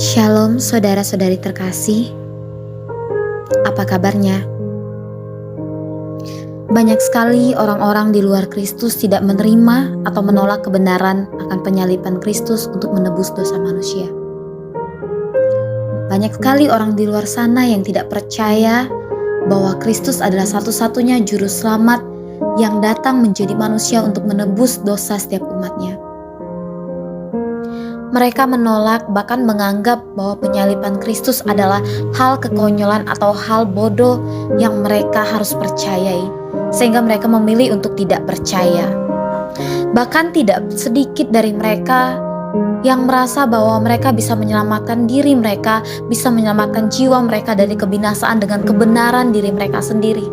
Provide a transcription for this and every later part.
Shalom saudara-saudari terkasih, apa kabarnya? Banyak sekali orang-orang di luar Kristus tidak menerima atau menolak kebenaran akan penyaliban Kristus untuk menebus dosa manusia. Banyak sekali orang di luar sana yang tidak percaya bahwa Kristus adalah satu-satunya juru selamat yang datang menjadi manusia untuk menebus dosa setiap umatnya. Mereka menolak, bahkan menganggap bahwa penyaliban Kristus adalah hal kekonyolan atau hal bodoh yang mereka harus percayai, sehingga mereka memilih untuk tidak percaya. Bahkan tidak sedikit dari mereka yang merasa bahwa mereka bisa menyelamatkan diri mereka, bisa menyelamatkan jiwa mereka dari kebinasaan dengan kebenaran diri mereka sendiri,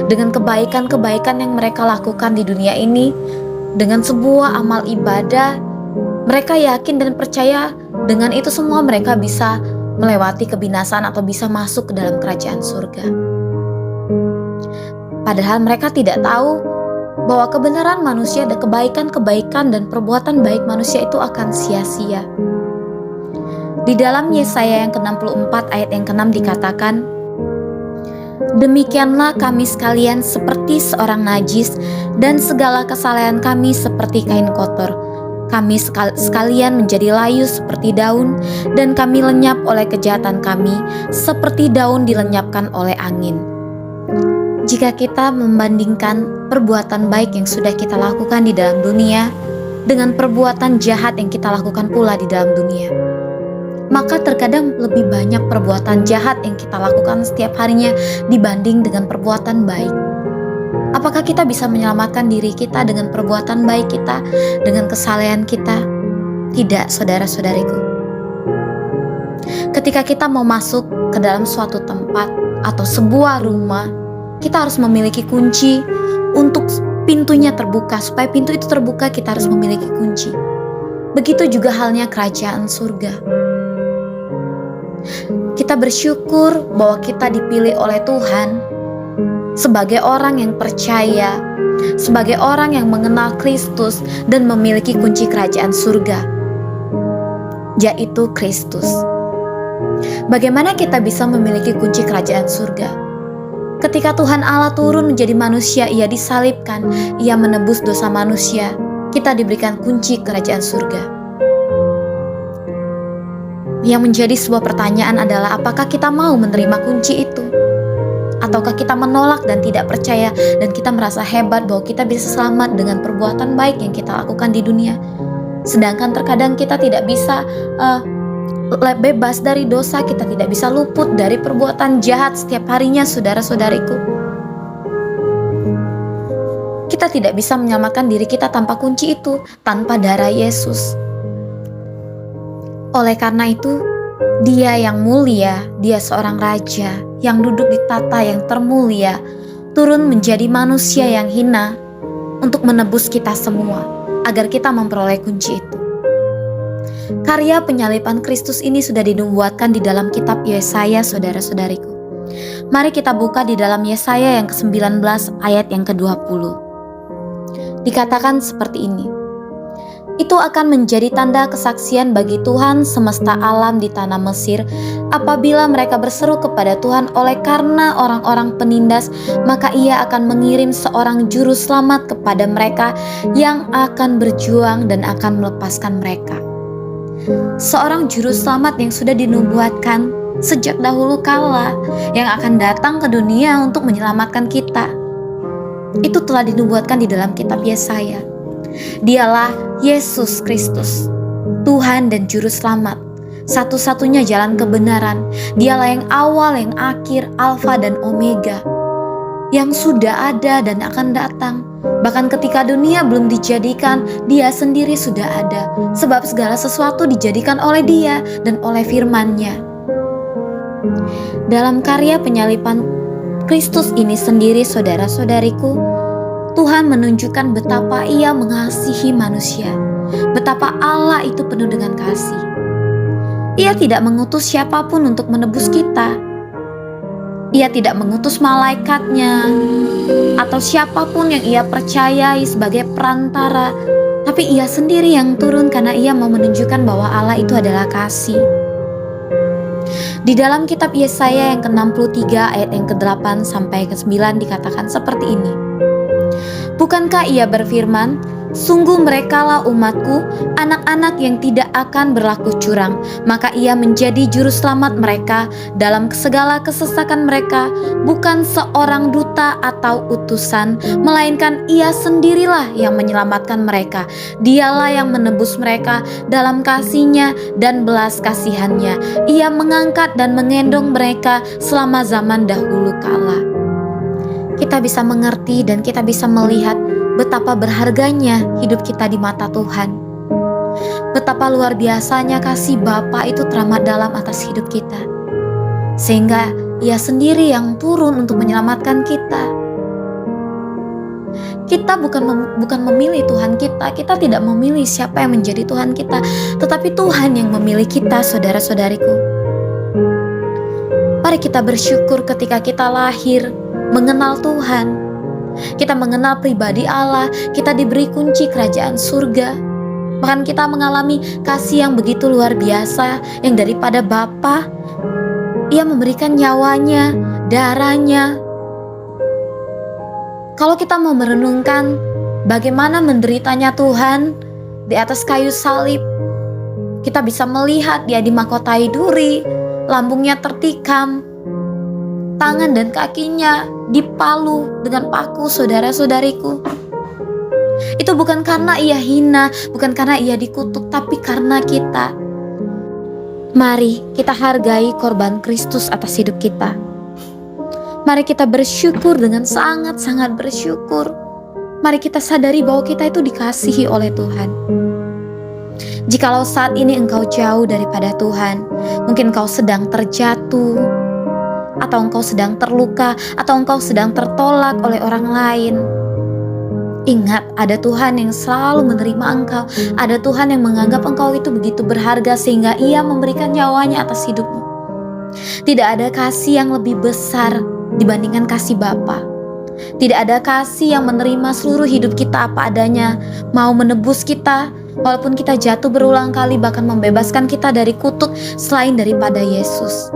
dengan kebaikan-kebaikan yang mereka lakukan di dunia ini, dengan sebuah amal ibadah. Mereka yakin dan percaya dengan itu semua mereka bisa melewati kebinasaan atau bisa masuk ke dalam kerajaan surga. Padahal mereka tidak tahu bahwa kebenaran manusia dan kebaikan-kebaikan dan perbuatan baik manusia itu akan sia-sia. Di dalam Yesaya yang ke-64 ayat yang ke-6 dikatakan, "Demikianlah kami sekalian seperti seorang najis, dan segala kesalehan kami seperti kain kotor. Kami sekalian menjadi layu seperti daun, dan kami lenyap oleh kejahatan kami, seperti daun dilenyapkan oleh angin." Jika kita membandingkan perbuatan baik yang sudah kita lakukan di dalam dunia dengan perbuatan jahat yang kita lakukan pula di dalam dunia, maka terkadang lebih banyak perbuatan jahat yang kita lakukan setiap harinya dibanding dengan perbuatan baik. Apakah kita bisa menyelamatkan diri kita dengan perbuatan baik kita, dengan kesalehan kita? Tidak, saudara-saudariku. Ketika kita mau masuk ke dalam suatu tempat atau sebuah rumah, kita harus memiliki kunci untuk pintunya terbuka. Supaya pintu itu terbuka, kita harus memiliki kunci. Begitu juga halnya kerajaan surga. Kita bersyukur bahwa kita dipilih oleh Tuhan sebagai orang yang percaya, sebagai orang yang mengenal Kristus dan memiliki kunci kerajaan surga, yaitu Kristus. Bagaimana kita bisa memiliki kunci kerajaan surga? Ketika Tuhan Allah turun menjadi manusia, Ia disalibkan, Ia menebus dosa manusia, kita diberikan kunci kerajaan surga. Yang menjadi sebuah pertanyaan adalah, apakah kita mau menerima kunci itu? Ataukah kita menolak dan tidak percaya, dan kita merasa hebat bahwa kita bisa selamat dengan perbuatan baik yang kita lakukan di dunia, sedangkan terkadang kita tidak bisa bebas dari dosa, kita tidak bisa luput dari perbuatan jahat setiap harinya, saudara-saudariku. Kita tidak bisa menyelamatkan diri kita tanpa kunci itu, tanpa darah Yesus. Oleh karena itu, Dia yang mulia, Dia seorang raja yang duduk di tata yang termulia, turun menjadi manusia yang hina untuk menebus kita semua, agar kita memperoleh kunci itu. Karya penyaliban Kristus ini sudah dinubuatkan di dalam kitab Yesaya, saudara-saudariku. Mari kita buka di dalam Yesaya yang ke-19 ayat yang ke-20. Dikatakan seperti ini, "Itu akan menjadi tanda kesaksian bagi Tuhan semesta alam di tanah Mesir, apabila mereka berseru kepada Tuhan oleh karena orang-orang penindas, maka Ia akan mengirim seorang juru selamat kepada mereka yang akan berjuang dan akan melepaskan mereka." Seorang juru selamat yang sudah dinubuatkan sejak dahulu kala, yang akan datang ke dunia untuk menyelamatkan kita. Itu telah dinubuatkan di dalam kitab Yesaya. Dialah Yesus Kristus, Tuhan dan Juru Selamat, satu-satunya jalan kebenaran. Dialah yang awal, yang akhir, Alfa dan Omega, yang sudah ada dan akan datang. Bahkan ketika dunia belum dijadikan, Dia sendiri sudah ada, sebab segala sesuatu dijadikan oleh Dia dan oleh firman-Nya. Dalam karya penyaliban Kristus ini sendiri, saudara-saudariku, Tuhan menunjukkan betapa Ia mengasihi manusia, betapa Allah itu penuh dengan kasih. Ia tidak mengutus siapapun untuk menebus kita. Ia tidak mengutus malaikatnya atau siapapun yang Ia percayai sebagai perantara, tapi Ia sendiri yang turun karena Ia mau menunjukkan bahwa Allah itu adalah kasih. Di dalam kitab Yesaya yang ke-63 ayat yang ke-8 sampai ke-9 dikatakan seperti ini. Bukankah ia berfirman, sungguh merekalah umatku, anak-anak yang tidak akan berlaku curang, maka ia menjadi juru selamat mereka dalam segala kesesakan mereka, bukan seorang duta atau utusan, melainkan ia sendirilah yang menyelamatkan mereka. Dialah yang menebus mereka dalam kasih-Nya dan belas kasihan-Nya. Ia mengangkat dan mengendong mereka selama zaman dahulu kala. Kita bisa mengerti dan kita bisa melihat betapa berharganya hidup kita di mata Tuhan. Betapa luar biasanya kasih Bapa itu teramat dalam atas hidup kita. Sehingga Ia sendiri yang turun untuk menyelamatkan kita. Kita bukan memilih Tuhan kita. Kita tidak memilih siapa yang menjadi Tuhan kita. Tetapi Tuhan yang memilih kita, saudara-saudariku. Mari kita bersyukur ketika kita lahir mengenal Tuhan, kita mengenal pribadi Allah, kita diberi kunci kerajaan surga. Bahkan kita mengalami kasih yang begitu luar biasa, yang daripada Bapa, Ia memberikan nyawanya, darahnya. Kalau kita mau merenungkan bagaimana menderitanya Tuhan di atas kayu salib, kita bisa melihat Dia dimahkotai duri, lambungnya tertikam, tangan dan kakinya dipalu dengan paku, saudara-saudariku. Itu bukan karena Ia hina, bukan karena Ia dikutuk, tapi karena kita. Mari kita hargai korban Kristus atas hidup kita. Mari kita bersyukur dengan sangat-sangat bersyukur. Mari kita sadari bahwa kita itu dikasihi oleh Tuhan. Jikalau saat ini engkau jauh daripada Tuhan, mungkin engkau sedang terjatuh, atau engkau sedang terluka, atau engkau sedang tertolak oleh orang lain. Ingat, ada Tuhan yang selalu menerima engkau. Ada Tuhan yang menganggap engkau itu begitu berharga sehingga Ia memberikan nyawanya atas hidupmu. Tidak ada kasih yang lebih besar dibandingkan kasih Bapa. Tidak ada kasih yang menerima seluruh hidup kita apa adanya, mau menebus kita walaupun kita jatuh berulang kali, bahkan membebaskan kita dari kutuk selain daripada Yesus.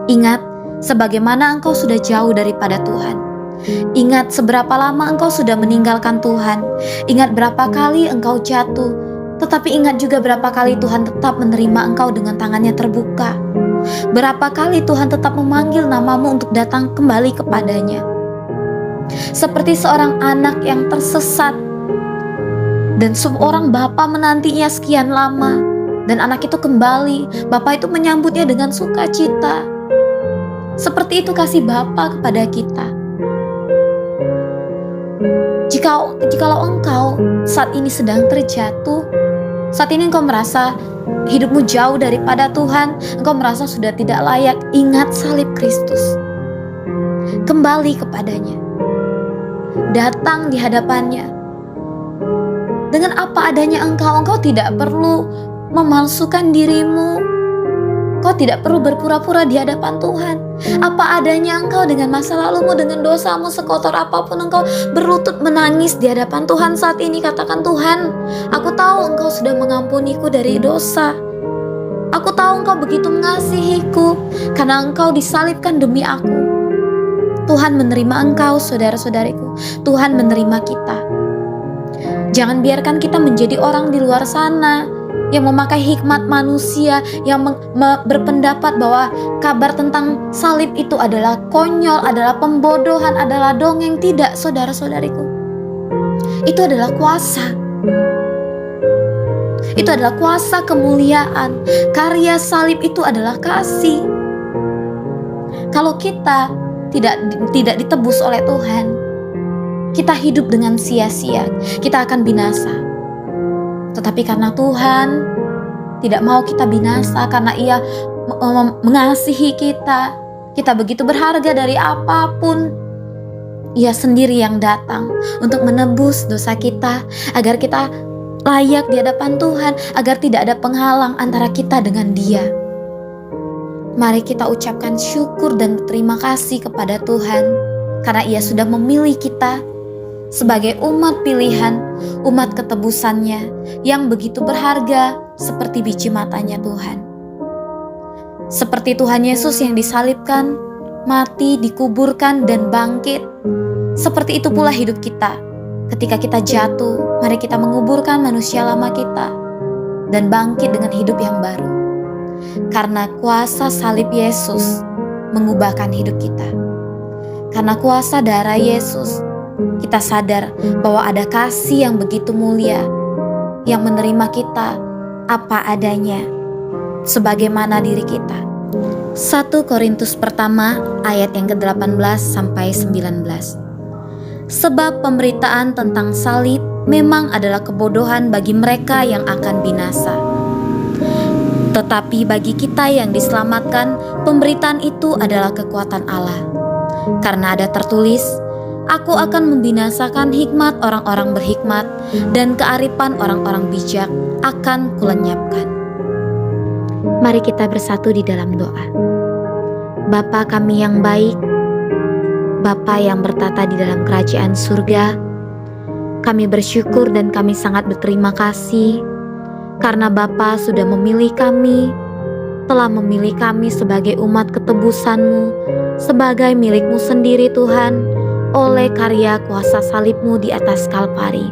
Ingat, sebagaimana engkau sudah jauh daripada Tuhan. Ingat seberapa lama engkau sudah meninggalkan Tuhan. Ingat berapa kali engkau jatuh. Tetapi ingat juga berapa kali Tuhan tetap menerima engkau dengan tangannya terbuka. Berapa kali Tuhan tetap memanggil namamu untuk datang kembali kepadanya. Seperti seorang anak yang tersesat, dan seorang bapa menantinya sekian lama, dan anak itu kembali. Bapa itu menyambutnya dengan sukacita. Seperti itu kasih Bapa kepada kita. Jikalau engkau saat ini sedang terjatuh, saat ini engkau merasa hidupmu jauh daripada Tuhan, engkau merasa sudah tidak layak, ingat salib Kristus. Kembali kepadanya. Datang di hadapannya. Dengan apa adanya engkau tidak perlu memalsukan dirimu. Kau tidak perlu berpura-pura di hadapan Tuhan. Apa adanya engkau dengan masa lalumu, dengan dosamu, sekotor apapun engkau berlutut menangis di hadapan Tuhan saat ini. Katakan, Tuhan, aku tahu engkau sudah mengampuniku dari dosa. Aku tahu engkau begitu mengasihiku karena engkau disalibkan demi aku. Tuhan menerima engkau, saudara-saudariku. Tuhan menerima kita. Jangan biarkan kita menjadi orang di luar sana yang memakai hikmat manusia, yang berpendapat bahwa kabar tentang salib itu adalah konyol, adalah pembodohan, adalah dongeng. Tidak, saudara-saudariku. Itu adalah kuasa. Itu adalah kuasa kemuliaan. Karya salib itu adalah kasih. Kalau kita tidak ditebus oleh Tuhan, kita hidup dengan sia-sia, kita akan binasa. Tetapi karena Tuhan tidak mau kita binasa, karena Ia mengasihi kita, kita begitu berharga dari apapun, Ia sendiri yang datang untuk menebus dosa kita, agar kita layak di hadapan Tuhan, agar tidak ada penghalang antara kita dengan Dia. Mari kita ucapkan syukur dan terima kasih kepada Tuhan, karena Ia sudah memilih kita sebagai umat pilihan, umat ketebusannya yang begitu berharga seperti biji matanya Tuhan. Seperti Tuhan Yesus yang disalibkan, mati, dikuburkan, dan bangkit. Seperti itu pula hidup kita. Ketika kita jatuh, mari kita menguburkan manusia lama kita dan bangkit dengan hidup yang baru. Karena kuasa salib Yesus mengubahkan hidup kita. Karena kuasa darah Yesus, kita sadar bahwa ada kasih yang begitu mulia yang menerima kita apa adanya, sebagaimana diri kita. 1 Korintus pertama ayat yang ke-18 sampai 19. Sebab pemberitaan tentang salib memang adalah kebodohan bagi mereka yang akan binasa. Tetapi bagi kita yang diselamatkan, pemberitaan itu adalah kekuatan Allah. Karena ada tertulis, "Aku akan membinasakan hikmat orang-orang berhikmat, dan kearifan orang-orang bijak akan kulenyapkan." Mari kita bersatu di dalam doa. Bapa kami yang baik, Bapa yang bertata di dalam kerajaan surga, kami bersyukur dan kami sangat berterima kasih karena Bapa sudah memilih kami, telah memilih kami sebagai umat ketebus-Mu, sebagai milik-Mu sendiri Tuhan, oleh karya kuasa salib-Mu di atas Kalvari.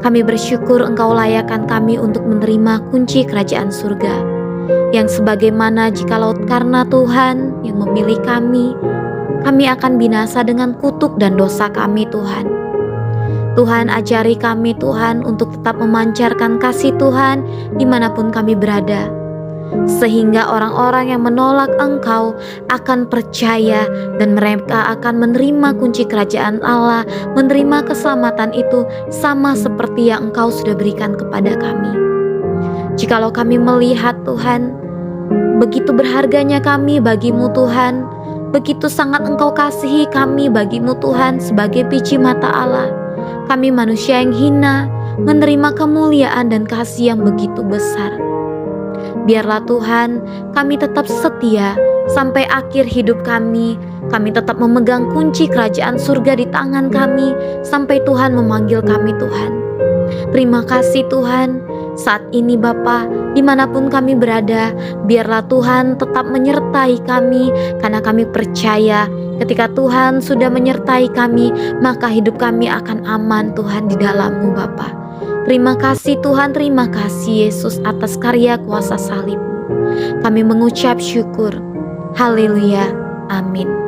Kami bersyukur Engkau layakkan kami untuk menerima kunci kerajaan surga, yang sebagaimana jikalau karena Tuhan yang memilih kami akan binasa dengan kutuk dan dosa kami Tuhan. Tuhan ajari kami Tuhan untuk tetap memancarkan kasih Tuhan dimanapun kami berada, sehingga orang-orang yang menolak Engkau akan percaya dan mereka akan menerima kunci kerajaan Allah, menerima keselamatan itu sama seperti yang Engkau sudah berikan kepada kami. Jikalau kami melihat Tuhan, begitu berharganya kami bagi-Mu Tuhan, begitu sangat Engkau kasihi kami bagi-Mu Tuhan sebagai biji mata Allah. Kami manusia yang hina menerima kemuliaan dan kasih yang begitu besar. Biarlah Tuhan kami tetap setia sampai akhir hidup kami. Kami tetap memegang kunci kerajaan surga di tangan kami sampai Tuhan memanggil kami Tuhan. Terima kasih Tuhan. Saat ini Bapa, dimanapun kami berada, biarlah Tuhan tetap menyertai kami, karena kami percaya ketika Tuhan sudah menyertai kami, maka hidup kami akan aman Tuhan di dalam-Mu Bapa. Terima kasih Tuhan, terima kasih Yesus atas karya kuasa salib-Mu. Kami mengucap syukur. Haleluya. Amin.